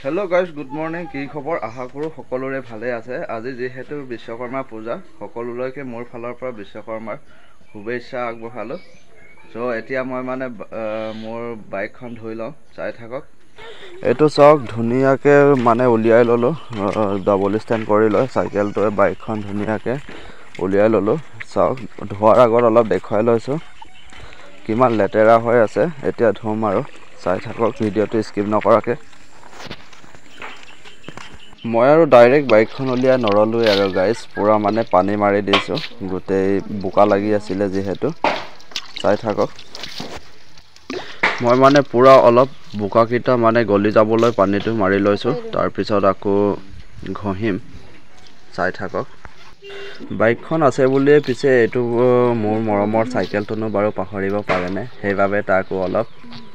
Hello guys, good morning. কি খবৰ? আশা কৰো সকলোৰে ভালে আছে। আজি যেহেতু বিশ্বকৰ্মা পূজা, সকলোলৈকে মোৰ ফালৰ পৰা বিশ্বকৰ্মাৰ শুভেচ্ছা আগবঢ়ালো। সো এতিয়া মই মানে মোৰ বাইকখন ধুই লওঁ, চাই থাকক। এইটো চাওক ধুনীয়াকে মানে উলিয়াই ললো, ডাবল ষ্টেণ্ড কৰি লৈ চাইকেলটোৱে বাইকখন ধুনীয়াকে উলিয়াই ললো। চাওক ধোৱাৰ আগত অলপ দেখুৱাই লৈছো কিমান লেতেৰা হৈ আছে। এতিয়া ধুম আৰু চাই থাকক ভিডিঅ'টো স্কিপ নকৰাকে। মই আৰু ডাইৰেক্ট বাইকখন উলিয়াই নৰলোৱে আৰু গাইজ, পুৰা মানে পানী মাৰি দিছোঁ, গোটেই বোকা লাগি আছিলে যিহেতু। চাই থাকক। মই মানে পুৰা অলপ বোকাকেইটা মানে গলি যাবলৈ পানীটো মাৰি লৈছোঁ, তাৰপিছত আকৌ ঘঁহিম। চাই থাকক। বাইকখন আছে বুলিয়ে পিছে এইটো মোৰ মৰমৰ চাইকেলটোনো বাৰু পাহৰিব পাৰেনে, সেইবাবে তাকো অলপ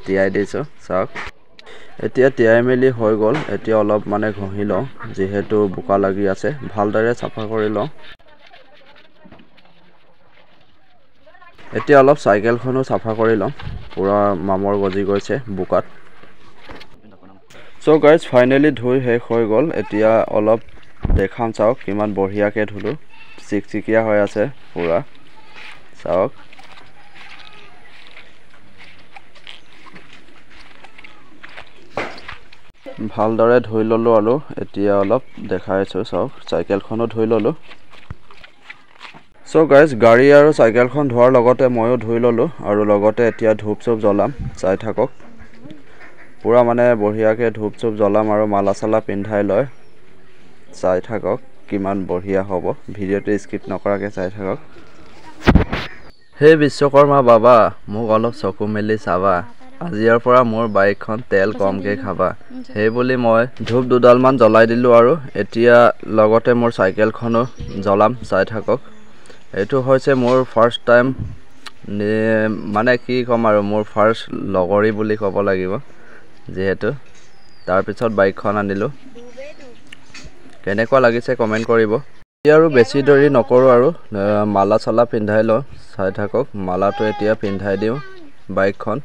তিয়াই দিছোঁ। চাওক এতিয়া তিয়াই মেলি হৈ গ'ল। এতিয়া অলপ মানে ঘঁহি লওঁ, যিহেতু বোকা লাগি আছে, ভালদৰে চাফা কৰি লওঁ। এতিয়া অলপ চাইকেলখনো চাফা কৰি লওঁ, পুৰা মামৰ গজি গৈছে বোকাত। চ' গাইজ ফাইনেলি ধুই শেষ হৈ গ'ল। এতিয়া অলপ দেখাম, চাওক কিমান বঢ়িয়াকৈ ধুলোঁ, চিকচিকীয়া হৈ আছে পুৰা। চাওক ভালদৰে ধুই ল'লোঁ আৰু এতিয়া অলপ দেখাইছোঁ। চাওক চাইকেলখনো ধুই ল'লোঁ। চ' গাইজ গাড়ী আৰু চাইকেলখন ধোৱাৰ লগতে ময়ো ধুই ল'লোঁ আৰু লগতে এতিয়া ধূপ চুপ জ্বলাম। চাই থাকক পুৰা মানে বঢ়িয়াকৈ ধূপ চুপ জ্বলাম আৰু মালা চালা পিন্ধাই লয়। চাই থাকক কিমান বঢ়িয়া হ'ব, ভিডিঅ'টো স্কিপ নকৰাকৈ চাই থাকক। সেই বিশ্বকৰ্মা বাবা মোক অলপ চকু মেলি চাবা, আজিৰ পৰা মোৰ বাইকখন তেল কমকৈ খাবা। সেইবুলি মই ধূপ দুডালমান জ্বলাই দিলোঁ আৰু এতিয়া লগতে মোৰ চাইকেলখনো জ্বলাম। চাই থাকক। এইটো হৈছে মোৰ ফাৰ্ষ্ট টাইম, মানে কি ক'ম আৰু, মোৰ ফাৰ্ষ্ট লগৰী বুলি ক'ব লাগিব যিহেতু। তাৰপিছত বাইকখন আনিলোঁ। কেনেকুৱা লাগিছে কমেণ্ট কৰিব। এতিয়া আৰু বেছি দেৰি নকৰোঁ আৰু মালা চালা পিন্ধাই লওঁ। চাই থাকক মালাটো এতিয়া পিন্ধাই দিওঁ বাইকখন।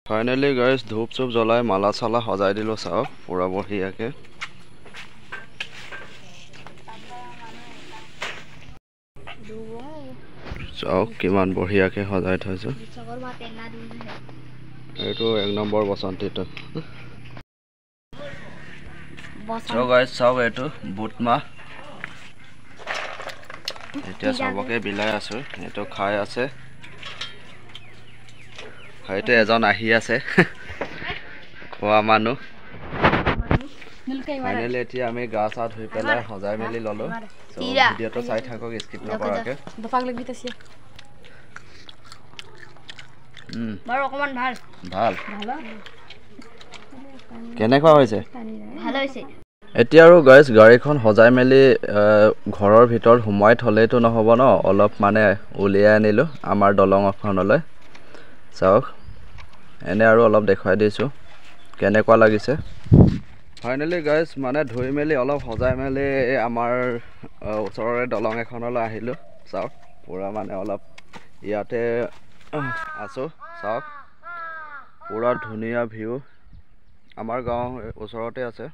ফাইনেলি গাইজ ধূপ চুপ জ্বলাই মালা চালা সজাই দিলোঁ। চাওক পুৰা বঢ়িয়াকৈ। চাওক কিমান বঢ়িয়াকৈ সজাই থৈছোঁ। এইটো 1 নম্বৰ বসন্তীটো। গাইজ চাওক এইটো বুট মাহ, এতিয়া চবকে বিলাই আছোঁ। এইটো খাই আছে, হয়তো এজন আহি আছে খোৱা মানুহ। ফাইনেলি এতিয়া আমি গা চা ধুই পেলাই সজাই মেলি ল'লোঁ। ভিডিঅ'টো চাই থাকক স্কিপ নকৰাকৈ। ভাল কেনেকুৱা হৈছে? এতিয়া আৰু গাইজ গাড়ীখন সজাই মেলি ঘৰৰ ভিতৰত সোমাই থ'লেইতো নহ'ব ন, অলপ মানে উলিয়াই আনিলোঁ আমাৰ দলং এখনলৈ। চাওক এনে আৰু অলপ দেখুৱাই দিছোঁ কেনেকুৱা লাগিছে। ফাইনেলি গাইজ মানে ধুই মেলি অলপ সজাই মেলি আমাৰ ওচৰৰে দলং এখনলৈ আহিলোঁ। চাওক পুৰা মানে অলপ ইয়াতে আছোঁ। চাওক পুৰা ধুনীয়া ভিউ, আমাৰ গাঁৱৰ ওচৰতে আছে।